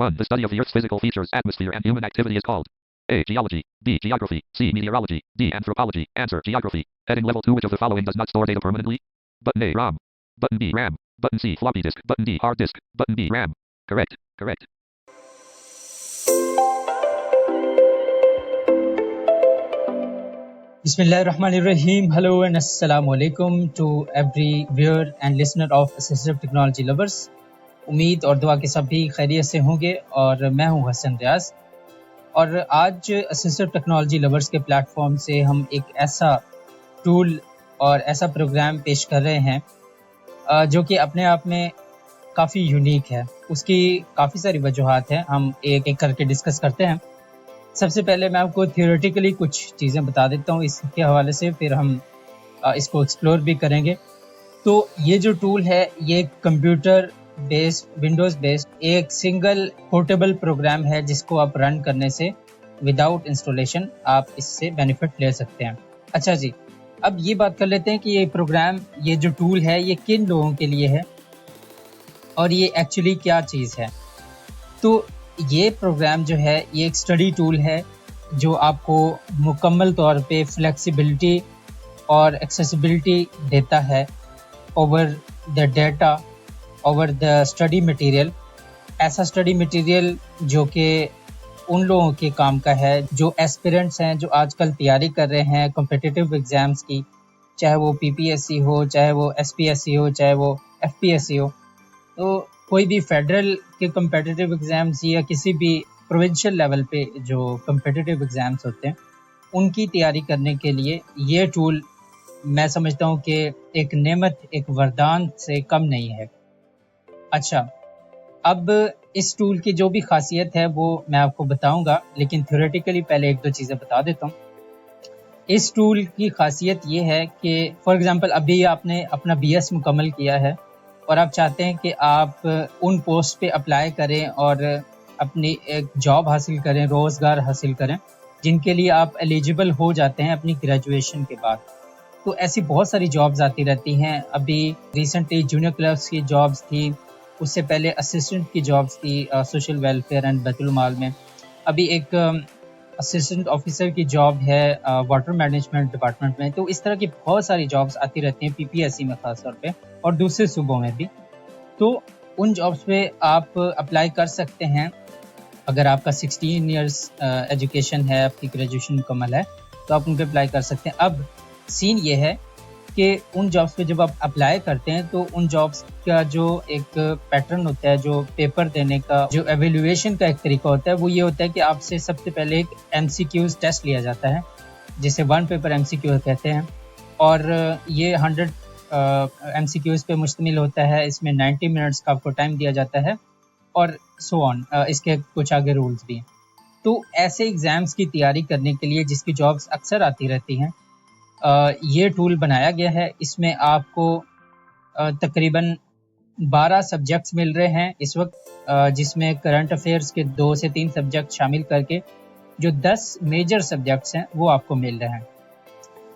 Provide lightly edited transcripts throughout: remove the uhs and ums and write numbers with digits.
1. The study of the Earth's physical features, atmosphere, and human activity is called A. Geology. B. Geography. C. Meteorology. D. Anthropology. Answer: Geography. Heading level 2. Which of the following does not store data permanently? Button A. ROM. Button B. RAM. Button C. Floppy disk. Button D. Hard disk. Button B. RAM. Correct. Correct. Bismillahirrahmanirrahim. Hello and assalamu alaikum to every viewer and listener of Assistive Technology Lovers. उम्मीद और दुआ के सब भी खैरियत से होंगे और मैं हूं हसन रियाज और आज असिस्टिव टेक्नोलॉजी लवर्स के प्लेटफॉर्म से हम एक ऐसा टूल और ऐसा प्रोग्राम पेश कर रहे हैं जो कि अपने आप में काफ़ी यूनिक है। उसकी काफ़ी सारी वजूहात हैं, हम एक एक करके डिस्कस करते हैं। सबसे पहले मैं आपको थियोरेटिकली कुछ चीज़ें बता देता हूँ इसके हवाले से, फिर हम इसको एक्सप्लोर भी करेंगे। तो ये जो टूल है ये कंप्यूटर बेस्ड, विंडोज़ बेस्ड एक सिंगल पोर्टेबल प्रोग्राम है जिसको आप रन करने से विदाउट इंस्टॉलेशन आप इससे बेनिफिट ले सकते हैं। अच्छा जी, अब ये बात कर लेते हैं कि ये प्रोग्राम, ये जो टूल है ये किन लोगों के लिए है और ये एक्चुअली क्या चीज़ है। तो ये प्रोग्राम जो है ये एक स्टडी टूल है जो आपको मुकम्मल तौर पे फ्लेक्सिबिलिटी और एक्सेसिबिलिटी देता है over the data, over the study material. ऐसा स्टडी मटेरियल जो कि उन लोगों के काम का है जो एस्पिरेंट्स हैं, जो आजकल तैयारी कर रहे हैं कॉम्पिटिटिव एग्ज़ाम्स की, चाहे वो पीपीएससी हो, चाहे वो एसपीएससी हो, चाहे वो एफपीएससी हो। तो कोई भी फेडरल के कॉम्पिटिटिव एग्ज़ाम्स या किसी भी प्रोविंशियल लेवल पे जो कॉम्पिटिटिव एग्ज़ाम्स होते हैं उनकी तैयारी करने के लिए ये टूल मैं समझता हूँ कि एक नेमत, एक वरदान से कम नहीं है। अच्छा, अब इस टूल की जो भी खासियत है वो मैं आपको बताऊंगा, लेकिन थ्योरेटिकली पहले एक दो चीज़ें बता देता हूँ। इस टूल की खासियत ये है कि फॉर एग्ज़ाम्पल अभी आपने अपना बीएस मुकम्मल किया है और आप चाहते हैं कि आप उन पोस्ट पे अप्लाई करें और अपनी एक जॉब हासिल करें, रोज़गार हासिल करें जिनके लिए आप एलिजिबल हो जाते हैं अपनी ग्रेजुएशन के बाद। तो ऐसी बहुत सारी जॉब्स आती रहती हैं। अभी रिसेंटली जूनियर क्लर्क्स की जॉब्स थी, उससे पहले असिस्टेंट की जॉब्स थी सोशल वेलफेयर एंड बैतुल माल में। अभी एक असिस्टेंट ऑफिसर की जॉब है वाटर मैनेजमेंट डिपार्टमेंट में। तो इस तरह की बहुत सारी जॉब्स आती रहती हैं पीपीएससी में ख़ास तौर पे और दूसरे सूबों में भी। तो उन जॉब्स पे आप अप्लाई कर सकते हैं अगर आपका 16 इयर्स एजुकेशन है, आपकी ग्रेजुएशन मुकम्मल है तो आप उन पर अप्लाई कर सकते हैं। अब सीन ये है कि उन जॉब्स पे जब आप अप्लाई करते हैं तो उन जॉब्स का जो एक पैटर्न होता है, जो पेपर देने का, जो एवेल्युएशन का एक तरीका होता है, वो ये होता है कि आपसे सबसे पहले एक एमसीक्यूज टेस्ट लिया जाता है जिसे वन पेपर एमसीक्यू कहते हैं और ये 100 एमसीक्यूज पे मुश्तमिल होता है। इसमें 90 मिनट्स का आपको टाइम दिया जाता है और सो ऑन, इसके कुछ आगे रूल्स भी हैं। तो ऐसे एग्ज़ाम्स की तैयारी करने के लिए जिसकी जॉब्स अक्सर आती रहती हैं, ये टूल बनाया गया है। इसमें आपको तकरीबन 12 सब्जेक्ट्स मिल रहे हैं इस वक्त, जिसमें करंट अफेयर्स के 2 से 3 सब्जेक्ट शामिल करके जो 10 मेजर सब्जेक्ट्स हैं वो आपको मिल रहे हैं।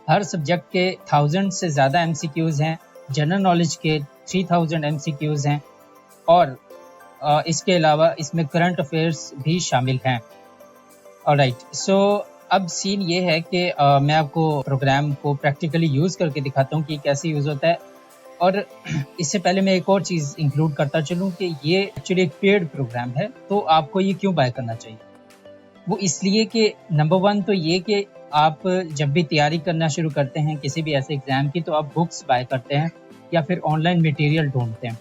हर सब्जेक्ट के 1000 से ज़्यादा एमसीक्यूज़ हैं, जनरल नॉलेज के 3000 एमसीक्यूज़ हैं और इसके अलावा इसमें करंट अफेयर्स भी शामिल हैं। ऑलराइट, सो अब सीन ये है कि मैं आपको प्रोग्राम को प्रैक्टिकली यूज़ करके दिखाता हूँ कि कैसे यूज़ होता है। और इससे पहले मैं एक और चीज़ इंक्लूड करता चलूँ कि ये एक्चुअली एक पेड प्रोग्राम है। तो आपको ये क्यों बाय करना चाहिए? वो इसलिए कि नंबर 1 तो ये कि आप जब भी तैयारी करना शुरू करते हैं किसी भी ऐसे एग्ज़ाम की तो आप बुक्स बाय करते हैं या फिर ऑनलाइन मटेरियल ढूंढते हैं।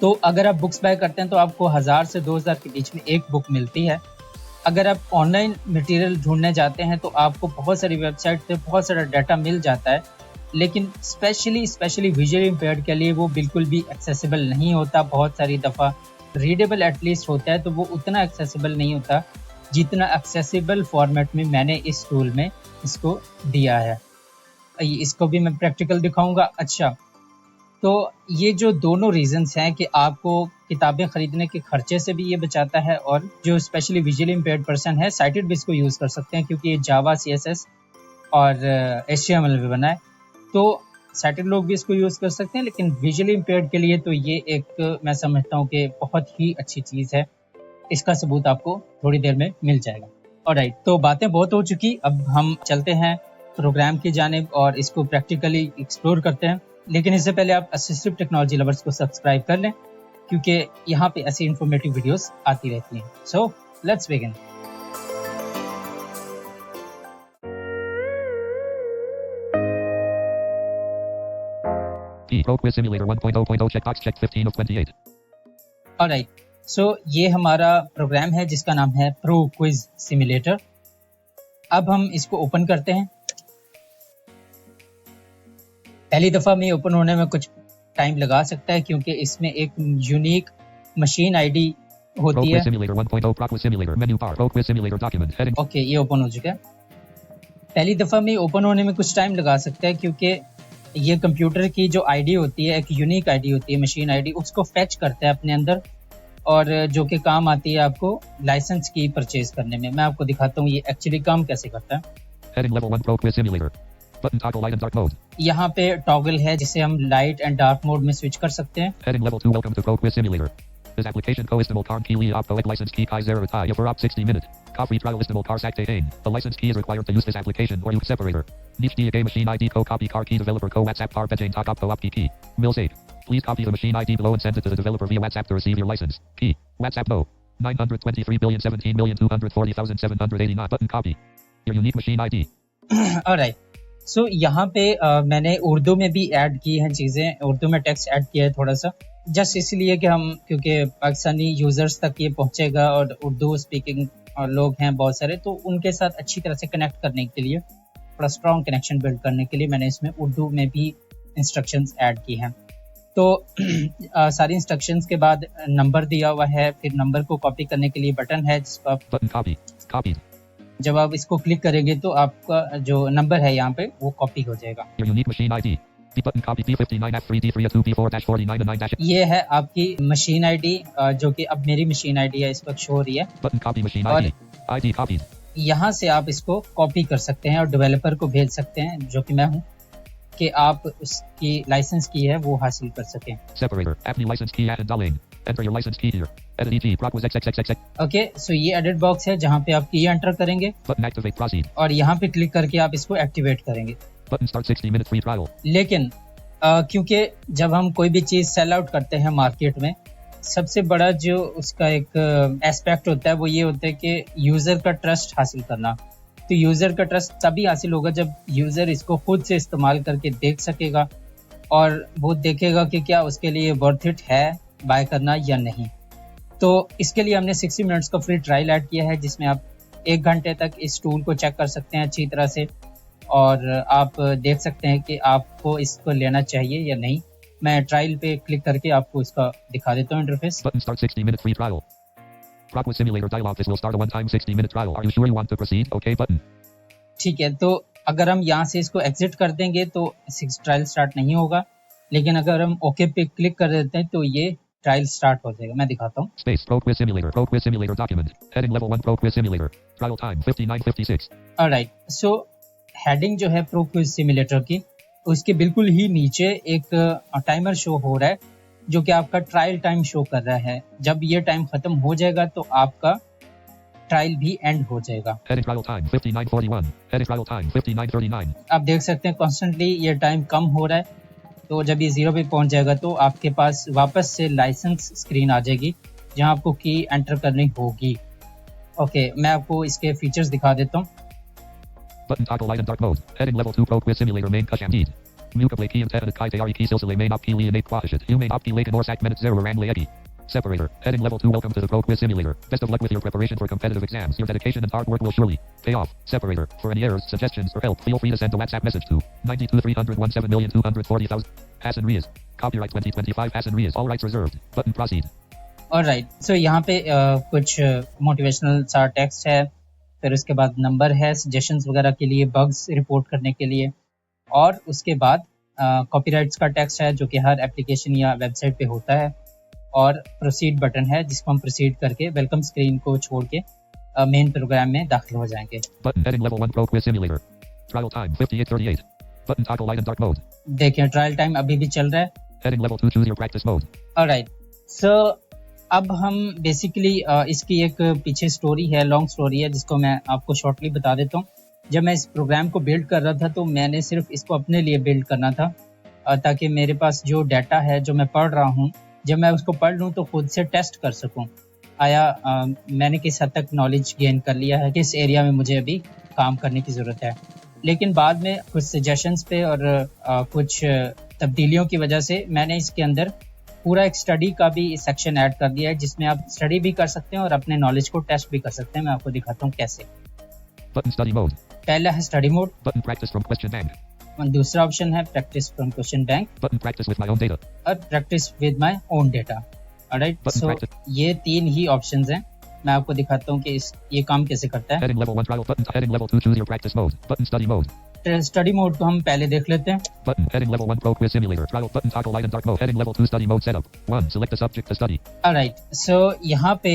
तो अगर आप बुक्स बाय करते हैं तो आपको 1000 से 2000 के बीच में एक बुक मिलती है। अगर आप ऑनलाइन मटेरियल ढूंढने जाते हैं तो आपको बहुत सारी वेबसाइट पे बहुत सारा डाटा मिल जाता है, लेकिन स्पेशली विजुअली इम्पेयर्ड के लिए वो बिल्कुल भी एक्सेसिबल नहीं होता। बहुत सारी दफ़ा रीडेबल एटलीस्ट होता है तो वो उतना एक्सेसिबल नहीं होता जितना एक्सेसिबल फॉर्मेट में मैंने इस टूल में इसको दिया है। इसको भी मैं प्रैक्टिकल दिखाऊंगा। अच्छा, तो ये जो दोनों रीजंस हैं कि आपको किताबें ख़रीदने के खर्चे से भी ये बचाता है और जो स्पेशली विजुअली इम्पेयर्ड पर्सन है साइटेड भी इसको यूज़ कर सकते हैं क्योंकि ये जावा, CSS और HTML में बना है। तो साइटेड लोग भी इसको यूज़ कर सकते हैं, लेकिन विजुअली इम्पेयर्ड के लिए तो ये एक मैं समझता हूँ कि बहुत ही अच्छी चीज़ है इसका सबूत आपको थोड़ी देर में मिल जाएगा। ऑलराइट, तो बातें बहुत हो चुकी, अब हम चलते हैं प्रोग्राम की जानिब और इसको प्रैक्टिकली एक्सप्लोर करते हैं। लेकिन इससे पहले आप असिस्टिव टेक्नोलॉजी लवर्स को सब्सक्राइब कर लें, क्योंकि यहाँ पे ऐसी इंफॉर्मेटिव वीडियोस आती रहती हैं। So let's begin. P. Pro Quiz Simulator 1.0.0 checkbox checked 15 of 28. Alright, so ये हमारा प्रोग्राम है जिसका नाम है प्रो क्विज सिमुलेटर। अब हम इसको ओपन करते हैं। पहली दफ़ा में ओपन होने में कुछ टाइम लगा सकता है, क्योंकि इसमें एक यूनिक मशीन आईडी Pro होती Quiz है। Simulator 1.0 Pro Quiz Simulator menu bar. Pro Quiz Simulator document heading. Okay, ये ओपन हो चुका है। पहली दफ़ा में ओपन होने में कुछ टाइम लगा सकता है, क्योंकि ये कंप्यूटर की जो आईडी होती है, एक यूनिक आईडी होती है, मशीन आईडी, उसको फैच करता है अपने अंदर, और जो कि काम आती है आपको लाइसेंस की परचेज करने में। मैं आपको दिखाता हूँ ये एक्चुअली काम कैसे करता है। Heading level 1 Pro Quiz Simulator. Button toggle light and dark mode. यहाँ पे टॉगल है जिसे हम लाइट एंड डार्क मोड में स्विच कर सकते हैं। Heading level 2 Welcome to Pro Quiz Simulator. This application co-istimal car key li opco license key kai 0 tai for op 60 minute. Coffee trial istimal car sac tain. The license key is required to use this application or use separator. Niche game machine ID co copy car key developer co WhatsApp car betjane talk op co op key. Will save. Please copy the machine ID below and send it to the developer via WhatsApp to receive your license. Key. WhatsApp no. 923,017,240,789. Button copy. Your unique machine ID. Alright, so यहाँ पे मैंने उर्दू में भी add की हैं चीज़ें, उर्दू में text add किया है थोड़ा सा, जस्ट इसलिए कि हम, क्योंकि पाकिस्तानी यूज़र्स तक ये पहुँचेगा और उर्दू स्पीकिंग लोग हैं बहुत सारे, तो उनके साथ अच्छी तरह से कनेक्ट करने के लिए, थोड़ा स्ट्रॉन्ग कनेक्शन बिल्ड करने के लिए मैंने इसमें उर्दू में भी इंस्ट्रक्शंस ऐड की हैं। तो सारी इंस्ट्रक्शंस के बाद नंबर दिया हुआ है, फिर नंबर को कॉपी करने के लिए बटन है जिसको आप Button copy. Copied. जब आप इसको क्लिक करेंगे तो आपका जो नंबर है यहाँ पे वो कॉपी हो जाएगा। Your unique machine ID. B button copy P59F3D3A2P4-4-9 9 ये है आपकी मशीन आईडी, जो कि अब मेरी मशीन आईडी है, इस वक्त शो हो रही है। Button copy machine और ID. ID copied. यहाँ से आप इसको कॉपी कर सकते हैं और डेवलपर को भेज सकते हैं, जो कि मैं हूँ, कि आप उसकी लाइसेंस की है वो हासिल कर सकें। Separator. Apni license key at and Daling. Enter your license key here. Edit EG. Proc was XXXXX. Okay, so ये एडिट बॉक्स है जहाँ पे आप की एंटर करेंगे Button activate proceed. और यहाँ पे क्लिक करके आप इसको एक्टिवेट करेंगे। Button start 60 minute free trial. लेकिन क्योंकि जब हम कोई भी चीज़ सेल आउट करते हैं मार्केट में, सबसे बड़ा जो उसका एक एस्पेक्ट होता है वो ये होता है कि यूज़र का ट्रस्ट हासिल करना। तो यूज़र का ट्रस्ट तभी हासिल होगा जब यूज़र इसको खुद से इस्तेमाल करके देख सकेगा और वो देखेगा कि क्या उसके लिए वर्थ इट है बाय करना या नहीं। तो इसके लिए हमने 60 मिनट्स का फ्री ट्रायल ऐड किया है, जिसमें आप 1 घंटे तक इस टूल को चेक कर सकते हैं अच्छी तरह से, और आप देख सकते हैं कि आपको इसको लेना चाहिए या नहीं। मैं ट्रायल पे क्लिक करके आपको इसका दिखा देता हूँ interface. Button start 60 minute free trial. Proc was simulator dialog. This will start a one-time 60 minute trial. Are you sure you want to proceed? Okay button. ठीक है, तो अगर हम यहाँ से इसको एग्जिट कर देंगे तो ट्रायल स्टार्ट नहीं होगा, लेकिन अगर हम ओके पे क्लिक कर देते हैं तो ये ट्रायल स्टार्ट हो जाएगा। मैं दिखाता हूँ। Space Pro Quiz Simulator. Pro Quiz Simulator document. Heading level 1 Pro Quiz Simulator. Trial time 59:56. Alright, so heading जो है प्रो क्विज सिमुलेटर की, उसके बिल्कुल ही नीचे एक टाइमर शो हो रहा है जो कि आपका ट्रायल टाइम शो कर रहा है। जब ये टाइम खत्म हो जाएगा तो आपका ट्रायल भी एंड हो जाएगा। Heading trial time 59:41. Heading trial time 59:39. आप देख सकते हैं कॉन्स्टेंटली ये टाइम कम हो रहा है, तो जब ये 0 पे पहुंच जाएगा तो आपके पास वापस से लाइसेंस स्क्रीन आ जाएगी जहां आपको की एंटर करनी होगी। ओके, मैं आपको इसके फीचर्स दिखा देता हूँ। Button toggle light and dark mode. Heading level 2 Pro Quiz Simulator main kasham deed. Muka key and tenet kai tayari key silsile main op key li and quashit. You main op key lake and orsak minute 0 rang layeki. Separator. Heading level 2 welcome to the Pro Quiz Simulator. Best of luck with your preparation for competitive exams. Your dedication and hard work will surely pay off. Separator. For any errors, suggestions or help, feel free to send a WhatsApp message to 92,317,240,000. Hassan Riaz. Copyright 2025 Hassan Riaz. All rights reserved. Button proceed. Alright, so यहाँ पे कुछ motivational सा text है, फिर उसके बाद number है suggestions वगैरह के लिए, बग्स रिपोर्ट करने के लिए, और उसके बाद कॉपीराइट्स का टेक्स्ट है जो कि हर एप्लीकेशन या वेबसाइट पे होता है, और प्रोसीड बटन है जिसको हम प्रोसीड करके वेलकम स्क्रीन को छोड़ के मेन प्रोग्राम में दाखिल हो जाएंगे। Button heading level 1 Pro Quiz Simulator. Trial time 58:38. Button toggle light and dark mode. देखिए ट्रायल टाइम अभी भी चल रहा है। Heading level 2 choose your practice mode. Alright, so अब हम बेसिकली इसकी एक पीछे स्टोरी है, लॉन्ग स्टोरी है, जिसको मैं आपको शॉर्टली बता देता हूँ। जब मैं इस प्रोग्राम को बिल्ड कर रहा था तो मैंने सिर्फ इसको अपने लिए बिल्ड करना था, ताकि मेरे पास जो डाटा है जो मैं पढ़ रहा हूँ, जब मैं उसको पढ़ लूँ तो खुद से टेस्ट कर सकूँ आया मैंने किस हद तक नॉलेज गेन कर लिया है, किस एरिया में मुझे अभी काम करने की ज़रूरत है। लेकिन बाद में कुछ सजेशंस पे और कुछ तब्दीलियों की वजह से मैंने इसके अंदर पूरा एक स्टडी का भी सेक्शन ऐड कर दिया है, जिसमें आप स्टडी भी कर सकते हैं और अपने नॉलेज को टेस्ट भी कर सकते हैं। मैं आपको दिखाता हूँ कैसे। Button study mode. पहला है study mode, Button practice from question bank. और दूसरा ऑप्शन है practice from question bank, Button practice with my own data. और practice with my own data. Alright, Button so practice. ये तीन ही ऑप्शंस हैं। मैं आपको दिखाता हूँ कि ये काम कैसे करता है। Heading level 1 trial button. Heading level 2 choose your practice mode. Button study mode. Study mode को हम पहले देख लेते हैं। Button heading level 1 pro quiz simulator. Trial button toggle light and dark mode. Heading level 2 study mode setup. 1 select a subject to study. Alright, so यहाँ पे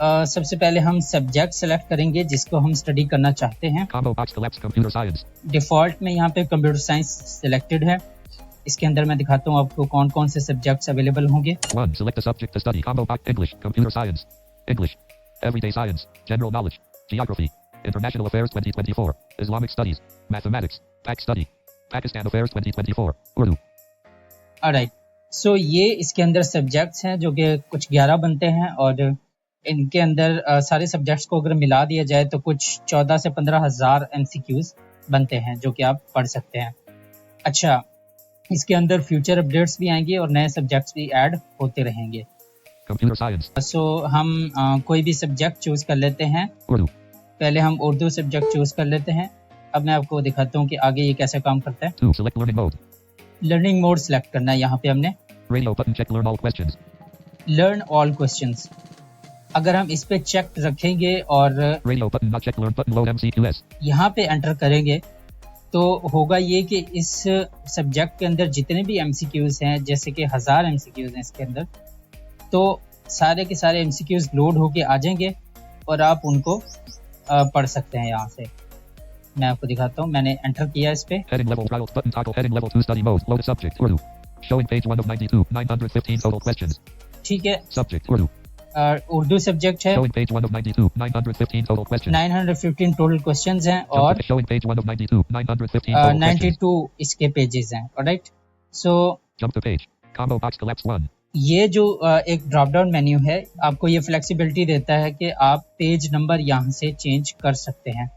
सबसे पहले हम सब्जेक्ट सेलेक्ट करेंगे जिसको हम स्टडी करना चाहते हैं। Combo box collapse computer science. Default में यहाँ पे कंप्यूटर साइंस सिलेक्टेड है। इसके अंदर मैं दिखाता हूँ आपको कौन कौन से सब्जेक्ट्स अवेलेबल होंगे। 1 select a subject to study. Combo box English, computer science, English, everyday science, general knowledge, geography, international affairs 2024, Islamic studies, mathematics, Pak study, Pakistan affairs 2024, Urdu. Alright, so ये इसके अंदर सब्जेक्ट्स हैं जो कि कुछ 11 बनते हैं, और इनके अंदर सारे सब्जेक्ट्स को अगर मिला दिया जाए तो कुछ 14 से 15 हज़ार MCQs बनते हैं जो कि आप पढ़ सकते हैं। अच्छा, इसके अंदर फ्यूचर अपडेट्स भी आएंगे और नए सब्जेक्ट्स भी ऐड होते रहेंगे। Computer science, सो हम कोई भी सब्जेक्ट चूज़ कर लेते हैं। Urdu, पहले हम उर्दू सब्जेक्ट चूज़ कर लेते हैं। अब मैं आपको दिखाता हूँ कि आगे ये कैसे काम करता है। 2 select learning mode. Learning mode select करना है। यहाँ पे हमने Radio button check learn all questions. Learn all questions, अगर हम इस पे चेक रखेंगे और Radio button not check learn button load MCQs. यहाँ पे एंटर करेंगे तो होगा ये कि इस सब्जेक्ट के अंदर जितने भी MCQs हैं, जैसे कि 1000 MCQs हैं इसके अंदर, तो सारे के सारे MCQs लोड होके आ जाएंगे और आप उनको पढ़ सकते हैं यहाँ से। मैं आपको दिखाता हूँ, मैंने एंटर किया इस पे। Heading level trial button toggle heading level 2 study mode. Load a subject Urdu. Showing page 1 of 92, 915 total questions. ठीक है, Subject Urdu. उर्दू सब्जेक्ट है, Showing page 1 of 92, 915 total questions. 915 total questions हैं और Showing page 1 of 92, 915 total questions. 92 इसके pages हैं। Alright, so Jump to page. Combo box collapse 1. ये जो एक ड्रॉप डाउन मेन्यू है, आपको ये फ्लेक्सिबिलिटी देता है कि आप पेज नंबर यहाँ से चेंज कर सकते हैं।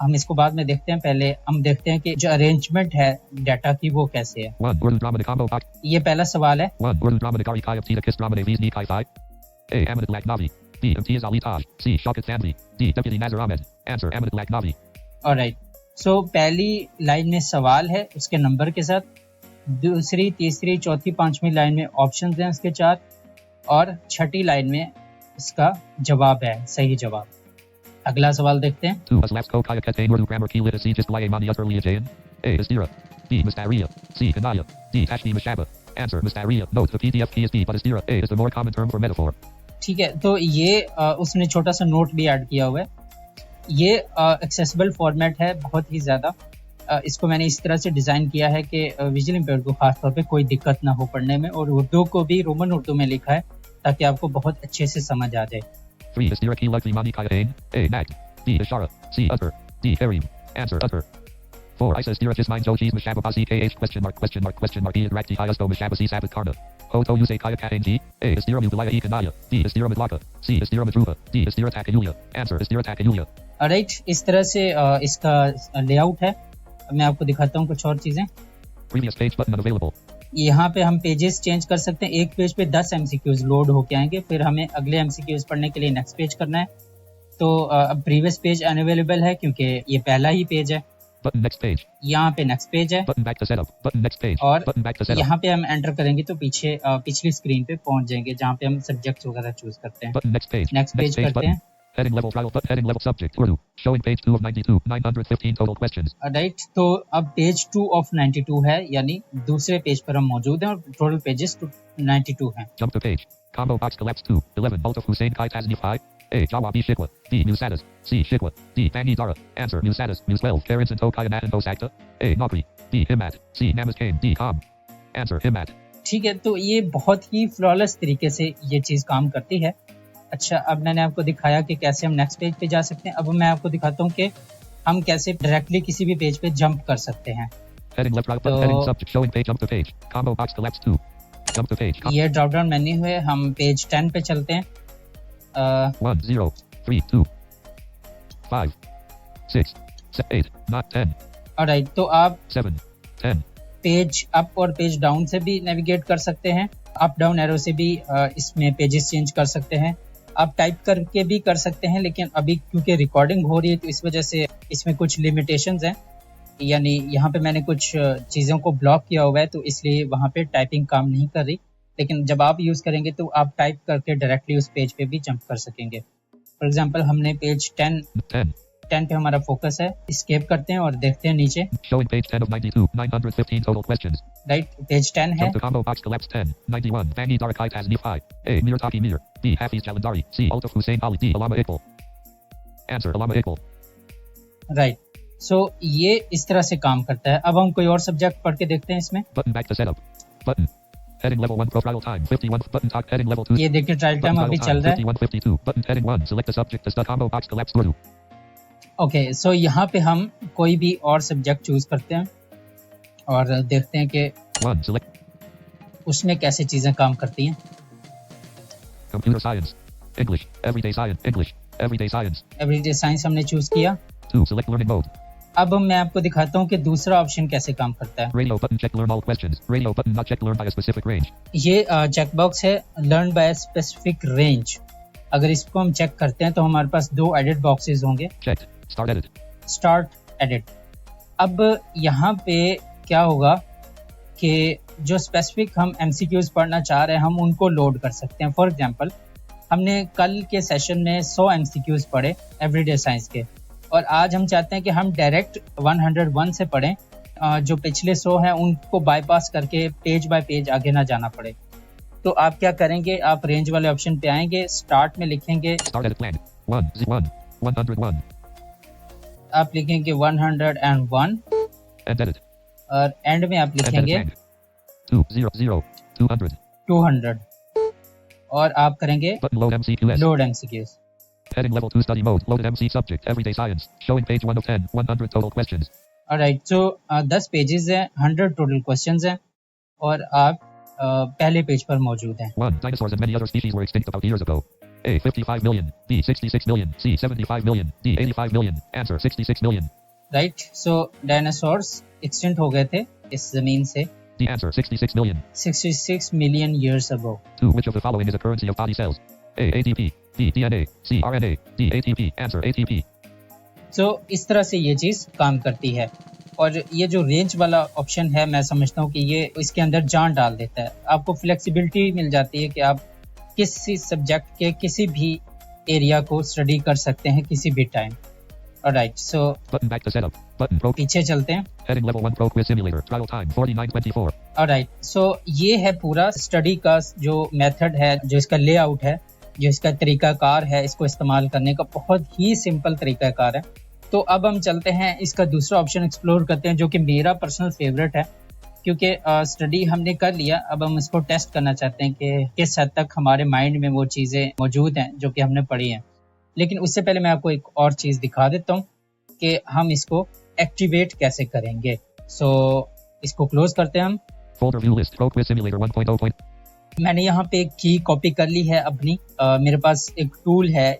हम इसको बाद में देखते हैं, पहले हम देखते हैं कि जो अरेंजमेंट है डाटा की वो कैसे है। 1 Urdu drama combo box. ये पहला सवाल है। 1 Urdu drama Nagari Kai of Tita Kiss drama Naviz Nikai 5. A. Ahmed Laknavi. B. Imtiaz Ali Taj. C. Shaukat Thanvi. D. Deputy Nazir Ahmed. Answer Ahmed Laknavi. Alright, so पहली line में सवाल है उसके number के साथ, दूसरी, तीसरी, चौथी, पांचवी लाइन में ऑप्शंस हैं उसके 4, और छठी लाइन में इसका जवाब है, सही जवाब। अगला सवाल देखते हैं। 2 Aslavsko Kaya Ketain Urdu grammar key literacy just laye mani utterly ajayan. A. Istira. B. Mistaria. C. Kanaya. D. Tashmi Mashaba. Answer Mistaria. Note the PDF key is B but Istira A is the more common term for metaphor. ठीक है, तो ये उसने छोटा सा note भी add किया हुआ है। ये एक्सेसिबल फॉर्मेट है बहुत ही ज़्यादा। इसको मैंने इस तरह से डिज़ाइन किया है कि विजुअल इम्पेयर्ड को खास तौर पे कोई दिक्कत ना हो पढ़ने में, और उर्दू को भी रोमन उर्दू में लिखा है ताकि आपको बहुत अच्छे से समझ आ जाए। 3 Istira key like mani Kayatain. A. Nag. B. Ishara. C. Utter. D. Kareem. Answer Utter. 4 Isa Istira just mind Jochis Mashaba Basi KH question mark E Rakti Hayasto Mashaba C Sabat Karna. Ho to use Kaya Katain G. A. Istira Mubalaya E Kanaya. D. Istira Madlaka. C. Istira Madruba. D. Istira Takayulia. Answer Istira Takayulia. Right, इस तरह से इसका layout है। मैं आपको दिखाता हूँ कुछ और चीज़ें। Previous page button unavailable. यहाँ पे हम पेजेस चेंज कर सकते हैं। एक पेज पे 10 MCQs लोड होके आएंगे, फिर हमें अगले MCQs पढ़ने के लिए नेक्स्ट पेज करना है। तो अब प्रीवियस पेज अनअवेलेबल है क्योंकि ये पहला ही पेज है। Button next page. यहाँ पे नेक्स्ट पेज है, Button back to setup. Button next page. और Button back to setup. यहाँ पे हम एंटर करेंगे तो पीछे पिछली स्क्रीन पे पहुंच जाएंगे जहाँ पे हम सब्जेक्ट्स वगैरह चूज करते हैं। Button next page. Next page करते button. हैं। Heading level trial button. Heading level subject Urdu. Showing page 2 of 92, 915 total questions. Right, तो अब पेज 2 ऑफ 92 है, यानी दूसरे पेज पर हम मौजूद हैं और टोटल पेजेस 92 हैं। Jump to page. Combo box collapse 2. 11 Alt of Hussein Kai Tazni 5. A. Jawabi Shikwa. D. Musadas. C. Shikwa. D. Fangi Dara. Answer Musadas. Mus 12. Terence and Tokaya Nat and Bosakta. A. Nagri. D. Himat. C. Namaz Kane. D. Kam. Answer Himat. ठीक है, तो ये बहुत ही flawless तरीके से ये चीज़ काम करती है। अच्छा, अब मैंने आपको दिखाया कि कैसे हम नेक्स्ट पेज पे जा सकते हैं। अब मैं आपको दिखाता हूँ कि हम कैसे डायरेक्टली किसी भी पेज पे जंप कर सकते हैं। Heading left right button. Heading subject showing page. Jump to page. Combo box collapse 2. Jump to page. ये ड्रॉप डाउन मेन्यू है, हम पेज 10 पे चलते हैं। 1 0 3 2 5 6 8 not 10 ऑलराइट, तो आप 7 10 पेज अप और पेज डाउन से भी नेविगेट कर सकते हैं। अप डाउन एरो से भी इसमें पेजेस चेंज कर सकते हैं। आप टाइप करके भी कर सकते हैं, लेकिन अभी क्योंकि रिकॉर्डिंग हो रही है तो इस वजह से इसमें कुछ लिमिटेशंस हैं, यानी यहाँ पे मैंने कुछ चीज़ों को ब्लॉक किया हुआ है, तो इसलिए वहाँ पे टाइपिंग काम नहीं कर रही। लेकिन जब आप यूज़ करेंगे तो आप टाइप करके डायरेक्टली उस पेज पे भी जंप कर सकेंगे। फॉर एग्जांपल हमने पेज 10 पे हमारा फोकस है, एस्केप करते हैं और देखते हैं नीचे। Showing page 10 of 92, 915 total questions. Right, page 10 है। Jump to combo box collapse 10, 91. Bangi Darakite has Nephi. A. Mirtaki Mir. B. Hafiz Jalandari. C. Altaf Hussein Ali. D. Alama Iqbal. Answer. Alama Iqbal. Right, so ये इस तरह से काम करता है। अब हम कोई और सब्जेक्ट पढ़ के देखते हैं इसमें। Button back to setup. Button. Heading level 1 profile time 51. Button talk. Heading level 2. ये देखिए ट्रायल टाइम Button अभी trial चल time रहा है। 51 52. Button heading 1. Select the subject as the combo box collapse Urdu. Okay, so यहाँ पे हम कोई भी और सब्जेक्ट चूज करते हैं और देखते हैं कि 1. Select उसमें कैसे चीज़ें काम करती हैं। computer science. English. Everyday science. English. Everyday science. Everyday science हमने चूज किया। 2. Select learning mode. अब मैं आपको दिखाता हूँ कि दूसरा ऑप्शन कैसे काम करता है। Radio button check learn all questions. Radio button not check learn by a specific range. ये चेकबॉक्स है लर्न बाय स्पेसिफिक रेंज। अगर इसको हम चेक करते हैं तो हमारे पास दो एडिट बॉक्सेस होंगे, Checked. Start edit. Start edit. अब यहाँ पे क्या होगा कि जो स्पेसिफिक हम एमसीक्यूज पढ़ना चाह रहे हैं हम उनको लोड कर सकते हैं। फॉर एग्जांपल हमने कल के सेशन में 100 एमसीक्यूज पढ़े एवरीडे साइंस के, और आज हम चाहते हैं कि हम डायरेक्ट 101 से पढ़ें, जो पिछले 100 हैं उनको बाईपास करके पेज बाय पेज आगे ना जाना पड़े। तो आप क्या करेंगे, आप रेंज वाले ऑप्शन पे आएंगे, स्टार्ट में लिखेंगे, Start edit plan. 101. आप लिखेंगे 101 End edit. और एंड में आप End edit लिखेंगे plan. 200. 200. 200 और आप करेंगे Button load MCQS. Load MCQs. Heading level 2 study mode. Loaded MC subject. Everyday science. Showing page 1 of 10. 100 total questions. Alright, so 10 pages हैं, 100 टोटल क्वेश्चंस हैं और आप पहले पेज पर मौजूद हैं। 1. Dinosaurs and many other species were extinct about years ago. A. 55 million. B. 66 million. C. 75 million. D. 85 million. Answer. 66 million. Right, so dinosaurs extinct हो गए थे इस जमीन से D. Answer. 66 million. 66 million years ago. 2. Which of the following is a currency of body cells? A. ATP. B. DNA. C. RNA. D. ATP. Answer. ATP. सो इस तरह से ये चीज़ काम करती है। और ये जो रेंज वाला ऑप्शन है मैं समझता हूँ कि ये इसके अंदर जान डाल देता है। आपको फ्लेक्सिबिलिटी मिल जाती है कि आप किसी सब्जेक्ट के किसी भी एरिया को स्टडी कर सकते हैं किसी भी time. Alright, so Button back to setup. Button pro. पीछे चलते हैं। Heading level 1 pro quiz simulator. Trial time 49:24. Alright, so ये है पूरा स्टडी का जो मेथड है, जो इसका लेआउट है, जो इसका तरीकाकार है इसको इस्तेमाल करने का, बहुत ही सिंपल तरीकाकार है। तो अब हम चलते हैं इसका दूसरा ऑप्शन एक्सप्लोर करते हैं जो कि मेरा पर्सनल फेवरेट है, क्योंकि स्टडी हमने कर लिया, अब हम इसको टेस्ट करना चाहते हैं कि किस हद तक हमारे माइंड में वो चीज़ें मौजूद हैं जो कि हमने पढ़ी हैं। लेकिन उससे पहले मैं आपको एक और चीज़ दिखा देता हूँ कि हम इसको एक्टिवेट कैसे करेंगे। सो इसको क्लोज करते हैं हम। Folder view list. Pro quiz simulator 1.0. मैंने यहाँ पे एक की कॉपी कर ली है अपनी। मेरे पास एक टूल है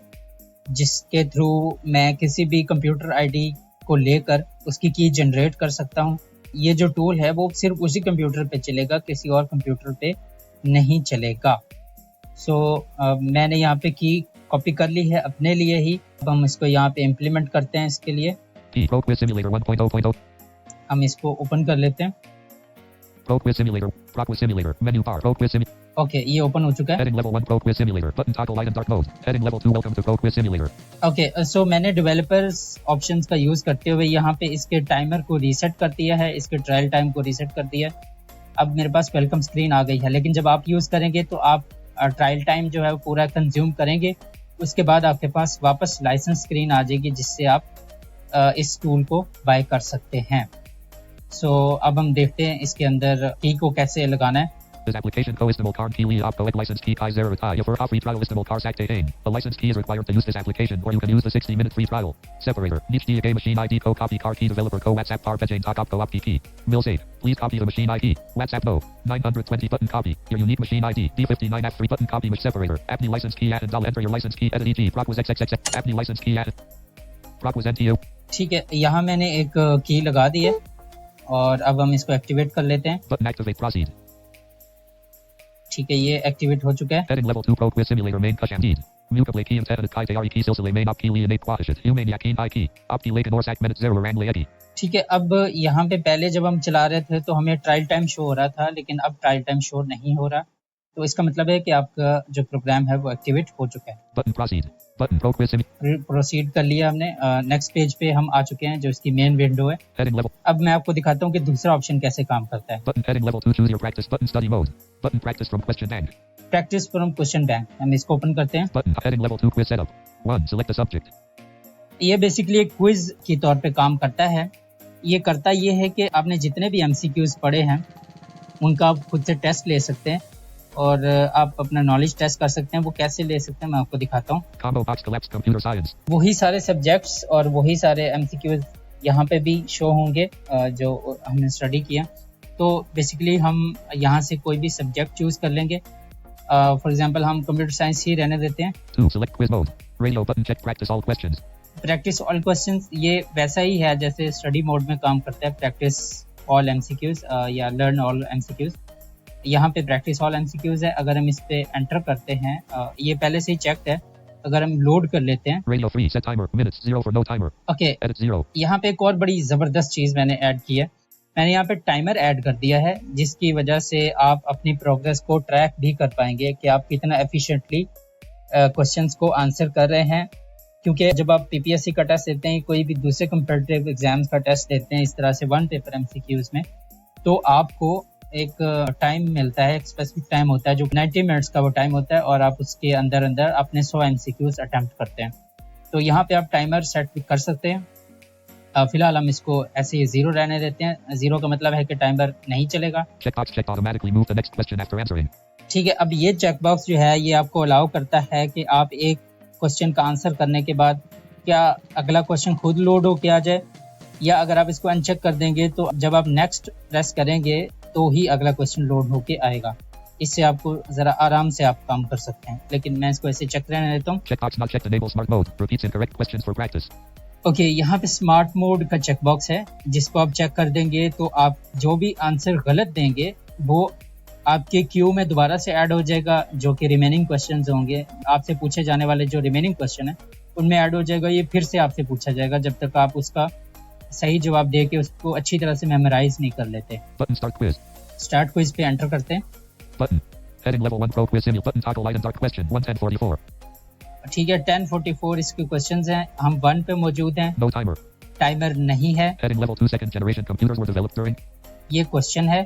जिसके थ्रू मैं किसी भी कंप्यूटर आईडी को लेकर उसकी की जनरेट कर सकता हूँ। ये जो टूल है वो सिर्फ उसी कंप्यूटर पे चलेगा, किसी और कंप्यूटर पे नहीं चलेगा। सो मैंने यहाँ पे की कॉपी कर ली है अपने लिए ही। अब हम इसको यहाँ पे इम्प्लीमेंट करते हैं। इसके लिए P. Pro quiz simulator 1.0. हम इसको ओपन कर लेते हैं। Pro quiz simulator. Pro quiz simulator. Menu bar. Pro quiz simulator. Okay, ये ओपन हो चुका है। Heading level 1 Pro quiz simulator. Button toggle light and dark mode. Heading level 2 welcome to Pro quiz simulator. Okay, so मैंने developers options का use करते हुए यहाँ पे इसके टाइमर को रीसेट कर दिया है, इसके ट्रायल टाइम को रीसेट कर दिया है। अब मेरे पास वेलकम स्क्रीन आ गई है, लेकिन जब आप यूज़ करेंगे तो आप ट्रायल टाइम जो है वो पूरा कंज्यूम करेंगे। उसके बाद आपके पास वापस लाइसेंस स्क्रीन आ जाएगी जिससे आप इस टूल को बाय कर सकते हैं। सो अब हम देखते हैं इसके अंदर की को कैसे लगाना है। This application co-istimal car key li op coed license key kai 0 tai for free trial istimal car sac ain. A license key is required to use this application or you can use the 60-minute free trial. Separator. Niche DA machine ID co copy car key developer co WhatsApp car pejane talk op co op key. Will save. Please copy the machine ID. WhatsApp no. 920 button copy. Your unique machine ID. D59 F3 button copy mach separator. Apply license key added. Enter your license key edit EG. Proc was XXX. Apply license key added. Proc was NTU. ठीक है, यहाँ मैंने एक की लगा दी है और अब हम इसको एक्टिवेट कर लेते हैं। Button activate proceed. ठीक है, ये एक्टिवेट हो चुका है। Heading level 2 pro quiz simulator main kush indeed. Muka play key and kai tayari key silsile main op key li and quashit. Human yakin I key. Op key lake norsak minute 0 rang leegi. ठीक है, अब यहाँ पे पहले जब हम चला रहे थे तो हमें ट्रायल टाइम शो हो रहा था, लेकिन अब ट्रायल टाइम शो नहीं हो रहा। तो इसका मतलब है कि आपका जो प्रोग्राम है वो एक्टिवेट हो चुका है। Button proceed. Button pro quiz proceed कर लिया हमने। नेक्स्ट पेज पे हम आ चुके हैं जो इसकी मेन विंडो है। Heading level. अब मैं आपको दिखाता हूँ कि दूसरा ऑप्शन कैसे काम करता है। Button heading level 2 choose your practice. Button study mode. Button practice from question bank. Practice from question bank, हम इसको ओपन करते हैं। Button heading level 2 quiz setup. 1 select the subject. ये बेसिकली एक क्विज की तौर पे काम करता है। ये करता ये है कि आपने जितने भी एमसीक्यूज पढ़े हैं उनका आप खुद से टेस्ट ले सकते हैं और आप अपना नॉलेज टेस्ट कर सकते हैं। वो कैसे ले सकते हैं मैं आपको दिखाता हूँ। Combo box collapse computer science. वही सारे सब्जेक्ट्स और वही सारे एमसीक्यूज यहाँ पे भी शो होंगे जो हमने स्टडी किया। तो बेसिकली हम यहाँ से कोई भी सब्जेक्ट चूज कर लेंगे। फॉर एग्जांपल हम कंप्यूटर साइंस ही रहने देते हैं। 2 select quiz mode. Radio button check practice all questions. Practice all questions ये वैसा ही है जैसे स्टडी मोड में काम करता है, प्रैक्टिस ऑल एमसीक्यूज या लर्न ऑल एमसीक्यूज। यहाँ पे प्रैक्टिस ऑल एमसीक्यूज है। अगर हम इस पे एंटर करते हैं, ये पहले से ही चेक्ड है। अगर हम लोड कर लेते हैं, Radio free set timer minutes 0 for no timer. Okay, Edit 0. यहाँ पे एक और बड़ी जबरदस्त चीज मैंने ऐड की है। मैंने यहाँ पे टाइमर ऐड कर दिया है जिसकी वजह से आप अपनी प्रोग्रेस को ट्रैक भी कर पाएंगे कि आप कितना एफिशिएंटली क्वेश्चंस को आंसर कर रहे हैं। क्योंकि जब आप पीपीएससी का टेस्ट देते हैं, कोई भी दूसरे कंपटीटिव एग्जाम्स का टेस्ट देते हैं इस तरह से वन पेपर एमसीक्यूज में, तो आपको एक टाइम मिलता है, एक स्पेसिफिक टाइम होता है जो 90 मिनट्स का वो टाइम होता है और आप उसके अंदर अंदर अपने 100 एमसीक्यूज अटेम्प्ट करते हैं। तो यहाँ पे आप टाइमर सेट कर सकते हैं। फिलहाल हम इसको ऐसे ही 0 रहने देते हैं। 0 का मतलब है कि टाइमर नहीं चलेगा। Checkbox checked automatically move the next question after answering. ठीक है, अब ये चेकबॉक्स जो है ये आपको अलाउ करता है कि आप एक क्वेश्चन का आंसर करने के बाद क्या अगला क्वेश्चन खुद लोड होके आ जाए, या अगर आप इसको अनचेक कर देंगे तो जब आप नेक्स्ट प्रेस करेंगे तो ही अगला क्वेश्चन लोड होके आएगा। इससे आपको जरा आराम से आप काम कर सकते हैं, लेकिन मैं इसको ऐसे चेक रहने देता हूँ। Checkbox not checked enable smart mode repeats incorrect questions for practice. Okay, यहाँ पे स्मार्ट मोड का चेकबॉक्स है जिसको आप चेक कर देंगे तो आप जो भी आंसर गलत देंगे वो आपके क्यू में दोबारा से ऐड हो जाएगा। जो कि रिमेनिंग क्वेश्चंस होंगे, आपसे पूछे जाने वाले जो रिमेनिंग क्वेश्चन है उनमें ऐड हो जाएगा। ये फिर से आपसे पूछा जाएगा जब तक आप उसका सही जवाब दे के उसको अच्छी तरह से मेमोराइज नहीं कर लेते। Button start quiz. Start quiz पे एंटर करते हैं। Button heading level 1 pro quiz simul button toggle items are question 11044. ठीक है, 1044 इसके क्वेश्चंस हैं। हम 1 पे मौजूद हैं। No timer. टाइमर नहीं है। Heading level 2 second generation computers were developed during. ये क्वेश्चन है।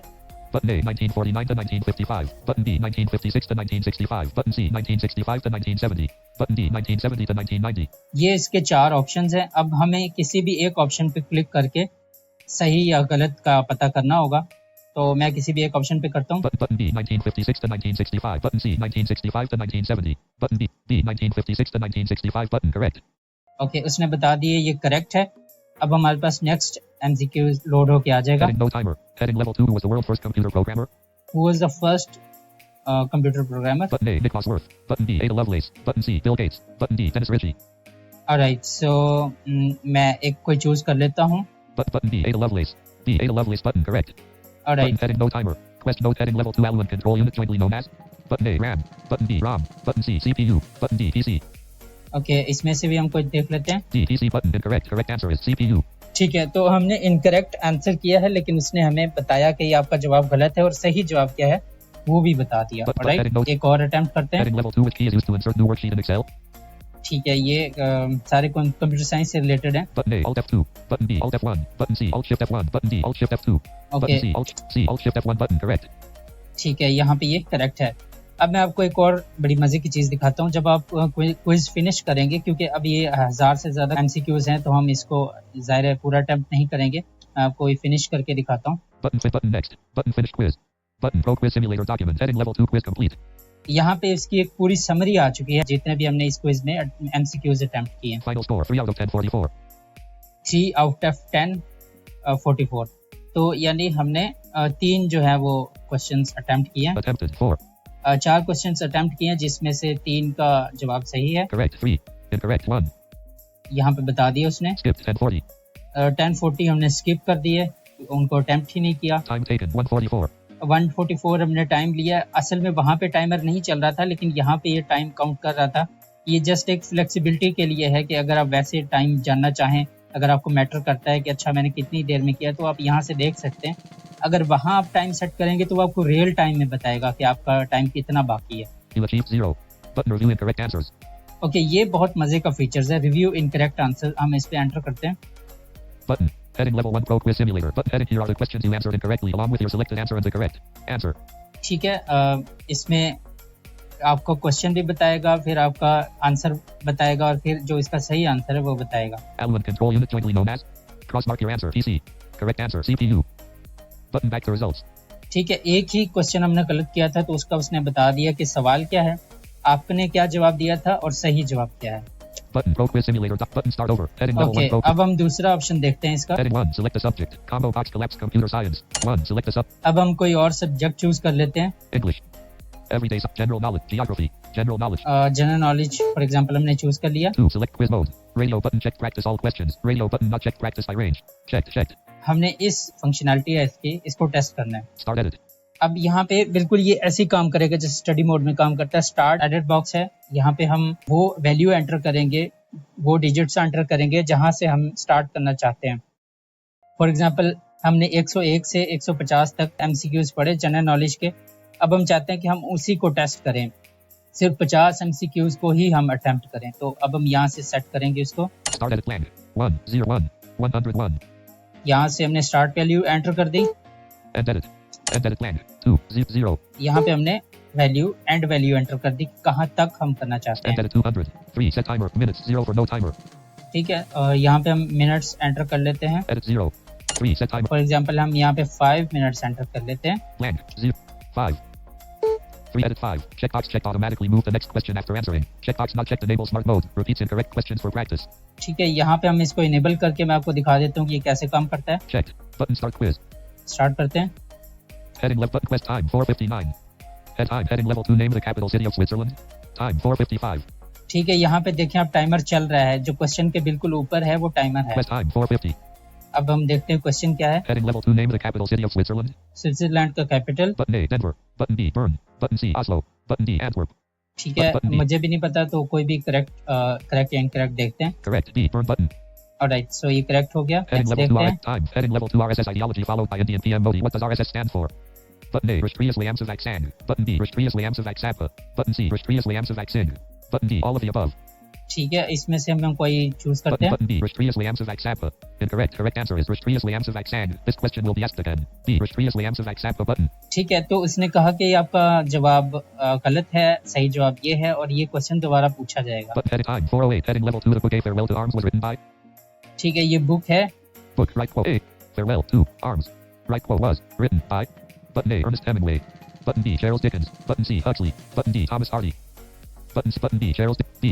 Button A 1949 to 1955. Button B 1956 to 1965. Button C 1965 to 1970. Button D 1970 to 1990. ये इसके 4 ऑप्शंस हैं। अब हमें किसी भी एक ऑप्शन पे क्लिक करके सही या गलत का पता करना होगा। तो मैं किसी भी एक ऑप्शन पे करता हूँ। Button B 1956 to 1965. Button C 1965 to 1970. Button B 1956 to 1965. Button correct. Okay, उसने बता दिए ये करेक्ट है। अब हमारे पास नेक्स्ट एमसीक्यू लोड होके आ जाएगा। Heading no timer. Heading level 2 who was the world's first computer programmer. Who was the first computer programmer? Button A Nick Bosworth. Button B Ada Lovelace. Button C Bill Gates. Button D Dennis Ritchie. Alright, so मैं एक कोई choose कर लेता हूँ। Button B Ada Lovelace. B Ada Lovelace. Button correct. Alright. Button heading no timer. Quest node heading level 2 Allen control unit jointly known as. Button A RAM. Button B ROM. Button C CPU. Button D PC. Okay, इसमें से भी हम कोई देख लेते हैं। D PC button incorrect. Correct answer is CPU. ठीक है, तो हमने इनकरेक्ट आंसर किया है लेकिन उसने हमें बताया कि ये आपका जवाब गलत है और सही जवाब क्या है वो भी बता दिया। राइट, एक और अटेम्प्ट करते हैं। Heading level 2 which key is used to insert new worksheet in Excel. ठीक है, ये सारे कंप्यूटर साइंस से रिलेटेड हैं। Button A Alt F2. Button B Alt F1. Button C Alt Shift F1. Button D Alt Shift F2. Button C Alt Shift F1 button correct. ठीक है, यहाँ पे ये करेक्ट है। अब मैं आपको एक और बड़ी मजे की चीज़ दिखाता हूँ। जब आप क्विज फिनिश करेंगे, क्योंकि अब ये 1000 से ज़्यादा एमसीक्यूज हैं तो हम इसको ज़ाहिर है पूरा अटेम्प्ट नहीं करेंगे। मैं आपको ये फिनिश करके दिखाता हूँ। Button next. Button finish quiz. Button. Pro quiz simulator document. Heading level 2 quiz complete. यहाँ पे इसकी एक पूरी समरी आ चुकी है जितने भी हमने इस क्विज में एमसीक्यूज अटेम्प्ट किए हैं। Final score 3 out of 10 44. 3 out of 10 44। तो यानी हमने 3 जो है वो क्वेश्चंस अटेम्प्ट किए हैं। Attempted 4. 4 क्वेश्चंस अटेम्प्ट किए हैं जिसमें से 3 का जवाब सही है। Correct 3. Incorrect 1. यहाँ पे बता दिया उसने। Skipped 1040. 1040 हमने स्किप कर दिए, उनको अटेम्प्ट ही नहीं किया। Time taken 144. 144 हमने टाइम लिया। असल में वहाँ पे टाइमर नहीं चल रहा था, लेकिन यहाँ पे ये टाइम काउंट कर रहा था। ये जस्ट एक फ्लेक्सिबिलिटी के लिए है कि अगर आप वैसे टाइम जानना चाहें, अगर आपको मैटर करता है कि अच्छा मैंने कितनी देर में किया, तो आप यहाँ से देख सकते हैं। अगर वहाँ आप टाइम सेट करेंगे तो वो आपको रियल टाइम में बताएगा कि आपका टाइम कितना बाकी है। You achieved 0. Button. Review incorrect answers. Okay, ये बहुत मजे का फीचर्स है। रिव्यू इनकरेक्ट आंसर हम इस पे एंटर करते हैं। Button. Heading level 1 Pro quiz simulator. Button. Heading. Here are the questions you answered incorrectly along with your selected answer and the correct answer. ठीक है, इसमें आपको क्वेश्चन भी बताएगा, फिर आपका आंसर बताएगा और फिर जो इसका सही आंसर है वो बताएगा। Element control unit jointly known as. Cross mark your answer. PC. Correct answer. CPU. Button. Back to results. ठीक है, एक ही क्वेश्चन हमने गलत किया था तो उसका उसने बता दिया कि सवाल क्या है, आपने क्या जवाब दिया था और सही jawab क्या है। Button. Pro quiz simulator. Button. Start over. Heading level okay, 1 Pro. अब हम दूसरा ऑप्शन देखते हैं इसका। Heading 1. Select a subject. Combo box collapse computer science. 1. Select a sub. अब हम कोई और सब्जेक्ट चूज कर लेते हैं। English. Everyday general knowledge. Geography. General knowledge. General knowledge for example हमने चूज कर लिया। 2. Select quiz mode. Radio button. Check practice all questions. Radio button not checked practice by range. Checked. Checked. हमने इस functionality है इसकी, इसको test करना है। Start edit. अब यहाँ पे बिल्कुल ये ऐसे ही काम करेगा जैसे स्टडी मोड में काम करता है। स्टार्ट एडिट बॉक्स है, यहाँ पे हम वो वैल्यू एंटर करेंगे, वो डिजिट्स एंटर करेंगे जहाँ से हम स्टार्ट करना चाहते हैं। फॉर एग्जांपल हमने 101 से 150 तक एमसीक्यूज पढ़े जनरल नॉलेज के। अब हम चाहते हैं कि हम उसी को टेस्ट करें, सिर्फ 50 एमसीक्यूज को ही हम अटेम्प्ट करें। तो अब हम यहाँ से सेट करेंगे इसको। Start edit blank. 101 101. यहाँ से हमने स्टार्ट वैल्यू एंटर कर दी। End edit. End edit blank. 200. यहाँ पे हमने वैल्यू एंड वैल्यू एंटर कर दी, कहाँ तक हम करना चाहते End हैं। edit 200. 3 set timer. Minutes 0 for no timer. ठीक है, और यहाँ पे हम मिनट्स एंटर कर लेते हैं। Edit 0. 3 set timer. For example हम यहाँ पे 5 मिनट्स एंटर कर लेते हैं। Blank. 0. 5. 3 edit 5. Checkbox checked automatically move the next question after answering. Checkbox not checked enable smart mode. Repeats incorrect questions for practice. ठीक है, यहाँ पे हम इसको इनेबल करके मैं आपको दिखा देता हूँ कि ये कैसे काम करता है। Checked. Button start quiz. Start करते हैं। Heading left button quest time 4:59. Head time heading level 2 name the capital city of Switzerland. Time 4:55. ठीक है, यहाँ पे देखें आप टाइमर चल रहा है, जो क्वेश्चन के बिल्कुल ऊपर है वो टाइमर है। Quest time 4:50. अब हम देखते हैं क्वेश्चन क्या है। Heading level 2 name the capital city of Switzerland. Switzerland का capital. Button A Denver. Button B Bern. Button C Oslo. Button D Antwerp. ठीक है, Button D. मुझे भी नहीं पता तो कोई भी करेक्ट या इनकरेक्ट देखते हैं। Correct B Bern button. Alright, so ये करेक्ट हो गया। Heading नेक्स्ट level 2 देखते हैं। RS time. Heading level 2 RSS ideology followed by Indian PM Modi. What does RSS stand for? Button A Rashtriya Swayamsevak Sangh. Button B Rashtriya Swayamsevak Sabha. Button C Rashtriya Swayamsevak Singh. Button D all of the above. ठीक है, इसमें से हम कोई choose करते हैं। Button B Rashtriya Swayamsevak Sabha. Incorrect. Correct answer is Rashtriya Swayamsevak Sangh. This question will be asked again. B Rashtriya Swayamsevak Sabha button. ठीक है, तो उसने कहा कि आपका जवाब गलत है, सही जवाब ये है और ये क्वेश्चन दोबारा पूछा जाएगा। Button heading time 4:08. Heading level 2 the book A Farewell to Arms was written by. ठीक है, ये बुक है। Book right quote A Farewell to Arms. Right quote was written by. Button A Ernest Hemingway. Button B Charles Dickens. Button C Huxley. Button D Thomas Hardy. Button B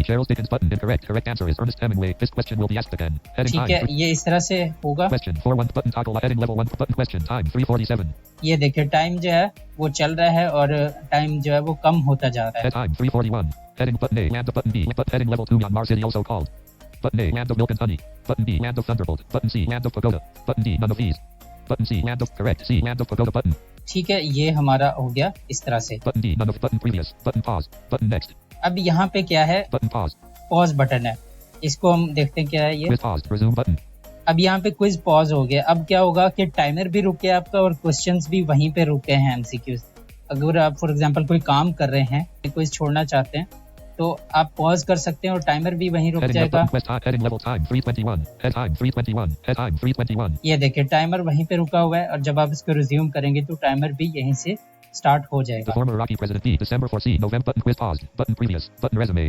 Charles Dickens button incorrect. Correct answer is Ernest Hemingway. This question will be asked again. Heading ठीक है, time. ये इस तरह से होगा। Question 4:1 button toggle heading level 1 button question time 3:47. ये देखिए time जो है वो चल रहा है और टाइम जो है वो कम होता जा रहा है। Head time 3:41. Heading button A land of button B but heading level 2 Myanmar city also called. Button A land of milk and honey. Button B land of thunderbolt. Button C land of pagoda. Button D none of these. Button C land of correct C land of pagoda button. ठीक है, ये हमारा हो गया इस तरह से। Button D none of button previous. Button pause. Button next. अब यहाँ पे क्या है, Button pause. पॉज बटन है, इसको हम देखते हैं क्या है ये। Quiz paused. Resume button. अब यहाँ पे क्विज पॉज हो गया। अब क्या होगा कि टाइमर भी रुक गया आपका और क्वेश्चंस भी वहीं पे रुके हैं एमसीक्यूज। अगर आप फॉर एग्जांपल कोई काम कर रहे हैं, क्विज छोड़ना चाहते हैं तो आप पॉज कर सकते हैं और टाइमर भी वहीं रुक Heading left जाएगा। button quest time heading level time 3:21. Head time 3:21. Head time 3:21. ये देखिए टाइमर वहीं पे रुका हुआ है और जब आप इसको रिज्यूम करेंगे तो टाइमर भी यहीं से स्टार्ट हो The जाएगा। former Iraqi president B December 4 C November button quiz paused. Button previous. Button resume.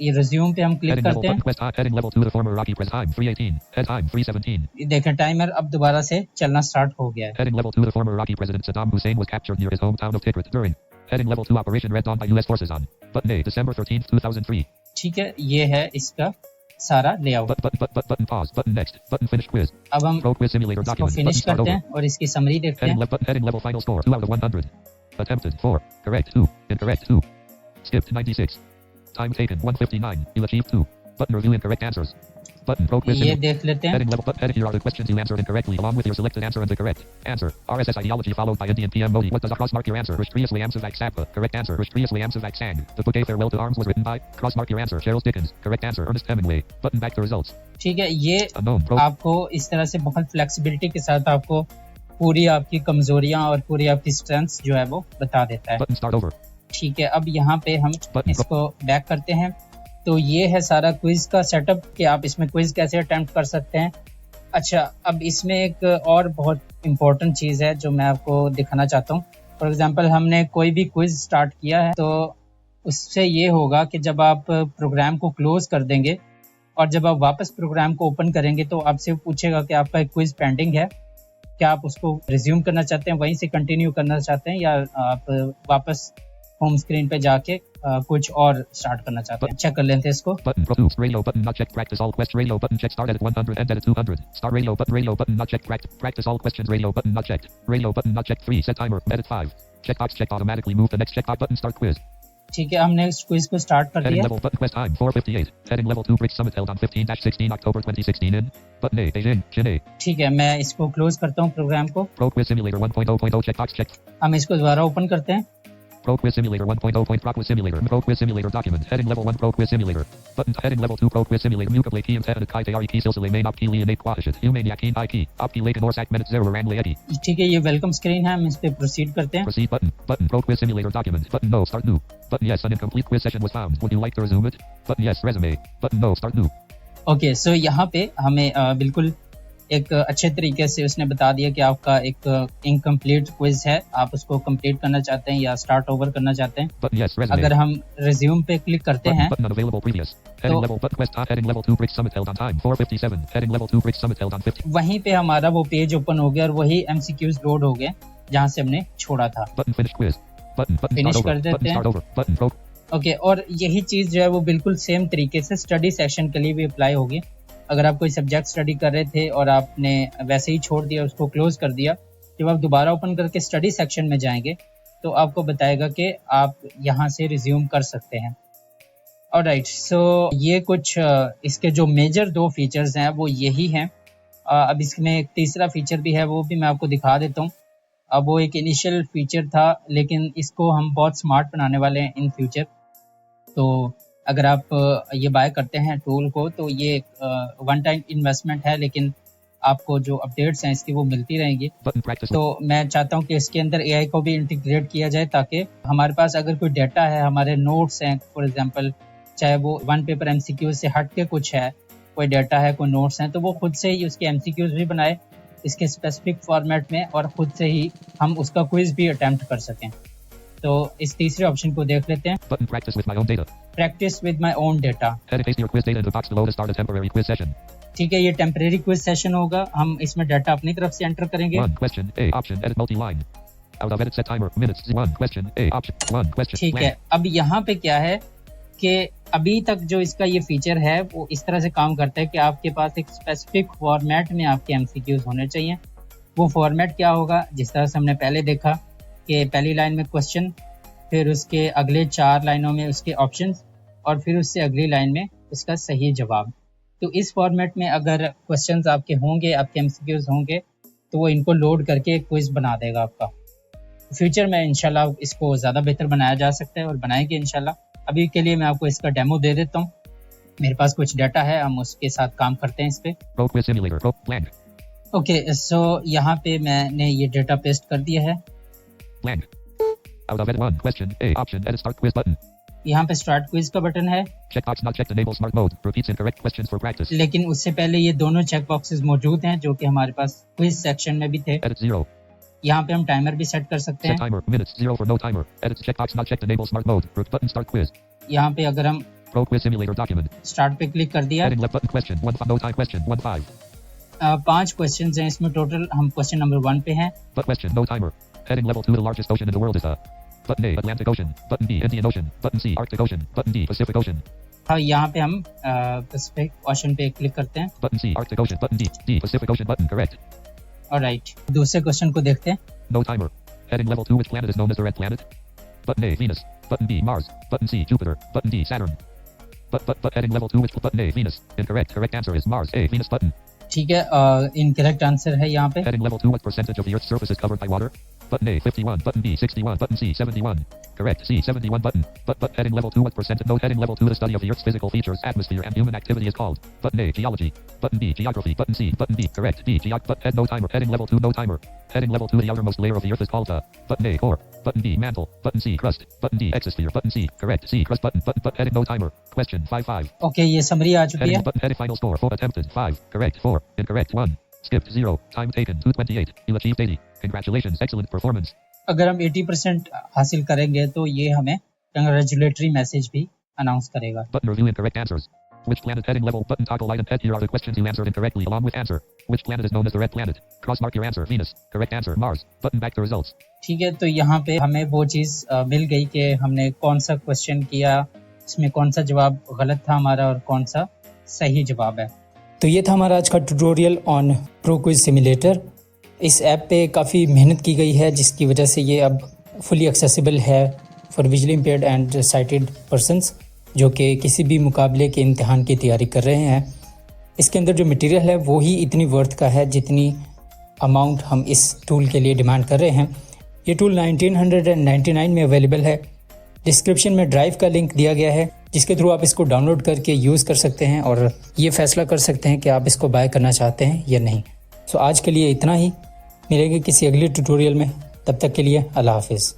ये रिज्यूम पे हम क्लिक Heading level करते हैं। button quest time. Heading level 2 the former Rocky press time 3:18. Head time 3:17. ये देखें timer अब दोबारा से चलना स्टार्ट हो गया है। Heading level 2 the former Iraqi president Saddam Hussein was captured near his hometown of Tikrit during. Heading level 2 operation Red Dawn by US forces on. Button A December 13th 2003. ठीक है, ये है इसका सारा layout. Button pause. Button next. Button finish quiz. अब हम Pro quiz simulator इसको document. Finish Button start करते over. हैं और इसकी समरी देखते Heading हैं। level heading level final score 2 out of 100. Attempted 4. Correct 2. Incorrect 2. Skipped 96. Time taken 159. You achieved 2. Button review incorrect answers. Button pro quiz ये simulator. देख लेते हैं। Heading level button heading here are the questions you answered incorrectly along with your selected answer and the correct answer. RSS ideology followed by Indian PM Modi. What does a cross mark your answer? Rishtriya Swayamsevak Sappa. Correct answer. Rishtriya Swayamsevak Sang. The book A Farewell to Arms was written by. Cross mark your answer. Charles Dickens. Correct answer. Ernest Hemingway. Button back to results. ठीक है, ये Unknown pro. आपको इस तरह से बहुत flexibility के साथ आपको पूरी आपकी कमजोरियां और पूरी आपकी स्ट्रेंथ्स जो है वो बता देता है। Button start over. ठीक है, अब यहाँ पे हम Button इसको बैक करते हैं। तो ये है सारा क्विज का सेटअप कि आप इसमें क्विज कैसे अटेम्प्ट कर सकते हैं। अच्छा, अब इसमें एक और बहुत इम्पोर्टेंट चीज़ है जो मैं आपको दिखाना चाहता हूँ। फॉर एग्जांपल हमने कोई भी क्विज स्टार्ट किया है तो उससे ये होगा कि जब आप प्रोग्राम को क्लोज कर देंगे और जब आप वापस प्रोग्राम को ओपन करेंगे तो आपसे पूछेगा कि आपका एक क्विज पेंडिंग है, क्या आप उसको रिज्यूम करना चाहते हैं, वहीं से कंटिन्यू करना चाहते हैं, या आप वापस होम स्क्रीन पे जाके कुछ और स्टार्ट करना चाहते हैं। चेक कर लेते हैं इसको। Button produce radio button not checked practice all quest radio button check start edit 100 end edit 200 start radio button not checked practice all questions radio button not checked 3 set timer edit 5 checkbox checked automatically move the next checkbox button start quiz. ठीक है, हमने इस quiz को start कर Heading दिया। level button quest time 4:58 heading level 2 Bridge Summit held on 15-16 October 2016 in button A Beijing Chennai. ठीक है, मैं इसको क्लोज करता हूँ प्रोग्राम को। Pro quiz simulator 1.0.0 checkbox checked. हम इसको दोबारा ओपन करते हैं। Pro quiz simulator 1.0. Pro quiz simulator. Pro quiz simulator document. Heading level 1 Pro quiz simulator. Button heading level 2 Pro quiz simulator. Muka key and kai tayari key silsile main op key li innate quashit. Human yakin I key. Op key lake norsak minute 0 rang layeti. ठीक है, ये welcome screen है, हम इस पे proceed करते हैं। Proceed button. Button Pro quiz simulator document. Button no start new. Button yes an incomplete quiz session was found. Would you like to resume it? Button yes resume. Button no start new. Okay, so यहाँ पे हमें बिल्कुल एक अच्छे तरीके से उसने बता दिया कि आपका एक इनकम्प्लीट क्विज है, आप उसको कंप्लीट करना चाहते हैं या स्टार्ट ओवर करना चाहते हैं। Button yes resume. अगर हम रिज्यूम पे क्लिक करते Button, हैं button unavailable previous. Heading level button quest heading level 2 Bridge Summit held on time 4:57. Heading level 2 Bridge Summit held on 50. वहीं पे हमारा वो पेज ओपन हो गया और वही MCQs लोड हो गए जहाँ से हमने छोड़ा था। Button finish quiz. Button Finish start over. कर देते Button हैं। start over. Button pro. Okay, और यही चीज़ जो है वो बिल्कुल सेम तरीके से स्टडी सेक्शन के लिए भी अप्लाई होगी। अगर आप कोई सब्जेक्ट स्टडी कर रहे थे और आपने वैसे ही छोड़ दिया, उसको क्लोज कर दिया, जब आप दोबारा ओपन करके स्टडी सेक्शन में जाएंगे तो आपको बताएगा कि आप यहाँ से रिज्यूम कर सकते हैं। ऑलराइट, सो ये कुछ इसके जो मेजर दो फीचर्स हैं वो यही हैं। अब इसमें एक तीसरा फीचर भी है, वो भी मैं आपको दिखा देता हूँ। अब वो एक इनिशियल फीचर था, लेकिन इसको हम बहुत स्मार्ट बनाने वाले हैं इन फ्यूचर। तो अगर आप ये बाय करते हैं टूल को तो ये वन टाइम इन्वेस्टमेंट है, लेकिन आपको जो अपडेट्स हैं इसकी वो मिलती रहेंगी। तो मैं चाहता हूँ कि इसके अंदर AI को भी इंटीग्रेट किया जाए ताकि हमारे पास अगर कोई डाटा है, हमारे नोट्स हैं फॉर एग्जांपल, चाहे वो वन पेपर MCQ से हट के कुछ है, कोई डाटा है, कोई नोट्स हैं, तो वो खुद से ही उसके MCQs भी बनाए इसके स्पेसिफिक फॉर्मेट में और खुद से ही हम उसका क्विज भी अटेम्प्ट कर सकें। तो इस तीसरे ऑप्शन को देख लेते हैं। Button practice with my own data. Practice with my own data. Edit paste your quiz data in the box below to start a temporary quiz session. ठीक है, ये टेम्परेरी क्विज सेशन होगा, हम इसमें डाटा अपनी तरफ से एंटर करेंगे। 1 question A option edit multi-line. Out of edit set timer minutes 1 question A option 1 question. ठीक है, अब यहाँ पे क्या है कि अभी तक जो इसका ये फीचर है वो इस तरह से काम करता है कि आपके पास एक स्पेसिफिक फॉर्मेट में आपके MCQs होने चाहिए। वो फॉर्मेट क्या होगा, जिस तरह से हमने पहले देखा कि पहली लाइन में क्वेश्चन, फिर उसके अगले 4 लाइनों में उसके ऑप्शंस और फिर उससे अगली लाइन में उसका सही जवाब। तो इस फॉर्मेट में अगर क्वेश्चंस आपके होंगे, आपके MCQs होंगे, तो वो इनको लोड करके एक क्विज बना देगा आपका। फ्यूचर में इंशाल्लाह इसको ज़्यादा बेहतर बनाया जा सकता है और बनाएंगे इंशाल्लाह। अभी के लिए मैं आपको इसका डेमो दे देता हूँ। मेरे पास कुछ डाटा है, हम उसके साथ काम करते हैं इस पे। Pro quiz simulator. Pro blank. Okay, so यहाँ पे मैंने ये डाटा पेस्ट कर दिया है। Blank. Out of edit 1 question A option edit start quiz button. यहाँ पे स्टार्ट क्विज का बटन है, Checkbox not checked enable smart mode. Repeats incorrect questions for practice. लेकिन उससे पहले ये दोनों चेक बॉक्सेस मौजूद हैं जो कि हमारे पास क्विज सेक्शन में भी थे। Edit 0. यहाँ पे हम टाइमर भी सेट कर सकते Set हैं। timer minutes 0 for no timer. Edit checkbox not checked enable smart mode. Button start quiz. यहाँ पे अगर हम Pro quiz simulator document. Start पे क्लिक कर दिया। Heading left button question. No time question. 1-5. 5 question हैं इसमें टोटल, हम क्वेश्चन नंबर 1 पे हैं। But question. No timer. Heading level 2. The largest ocean in the world is the. Button A. Atlantic Ocean. Button B. Indian Ocean. Button C. Arctic Ocean. Button D. Pacific Ocean. हाँ, यहाँ पे हम Pacific ocean पे click करते हैं। Button C. Arctic Ocean. Button D. Pacific Ocean. Button correct. Alright, दूसरे question को देखते हैं। No timer. Heading level 2. Which planet is known as the red planet? Button A. Venus. Button B. Mars. Button C. Jupiter. Button D. Saturn. But heading level 2. Which button A. Venus. Incorrect. Correct answer is Mars. A. Venus button. ठीक है, incorrect answer है यहाँ पे। Heading level 2. What percentage of the Earth's surface is covered by water? Button A. 51. Button B. 61. Button C. 71. Correct. C. 71 button. But heading level 2. What percentage? No. Heading level 2. The study of the Earth's physical features, atmosphere, and human activity is called. Button A. Geology. Button B. Geography. Button C. Button D. Correct. D. But head no timer. Heading level 2. No timer. Heading level 2. The outermost layer of the Earth is called the. Button A. Core. Button B. Mantle. Button C. Crust. Button D. Exosphere. Button C. Correct. C. Crust button. But heading no timer. Question 5-5. Okay, ये summary आ चुकी Heading है। button. Heading final score. 4 attempted. 5. Correct. 4. Incorrect. 1. Skipped. 0. Time taken. 2:28. You achieved 80. Congratulations. Excellent performance. अगर हम 80% हासिल करेंगे तो ये हमें कंग्रेचुलेटरी मैसेज भी अनाउंस करेगा। Button review incorrect answers. Which planet heading level button toggle item head? Here are the questions you answered incorrectly along with answer. Which planet is known as the red planet? Cross mark your answer. Venus. Correct answer. Mars. Button back the results. ठीक है, तो यहाँ पे हमें वो चीज़ मिल गई कि हमने कौन सा क्वेश्चन किया, इसमें कौन सा जवाब गलत था हमारा और कौन सा सही जवाब है। तो ये था हमारा आज का tutorial on pro quiz simulator. इस ऐप पे काफ़ी मेहनत की गई है जिसकी वजह से ये अब फुली एक्सेसिबल है for visually impaired and sighted persons जो कि किसी भी मुकाबले के इम्तिहान की तैयारी कर रहे हैं। इसके अंदर जो मटेरियल है वो ही इतनी वर्थ का है जितनी अमाउंट हम इस टूल के लिए डिमांड कर रहे हैं। ये टूल 1999 में अवेलेबल है। डिस्क्रिप्शन में ड्राइव का लिंक दिया गया है जिसके थ्रू आप इसको डाउनलोड करके यूज़ कर सकते हैं और ये फैसला कर सकते हैं कि आप इसको बाय करना चाहते हैं या नहीं। सो आज के लिए इतना ही, मिलेंगे किसी अगले ट्यूटोरियल में, तब तक के लिए अल्लाह हाफिज़।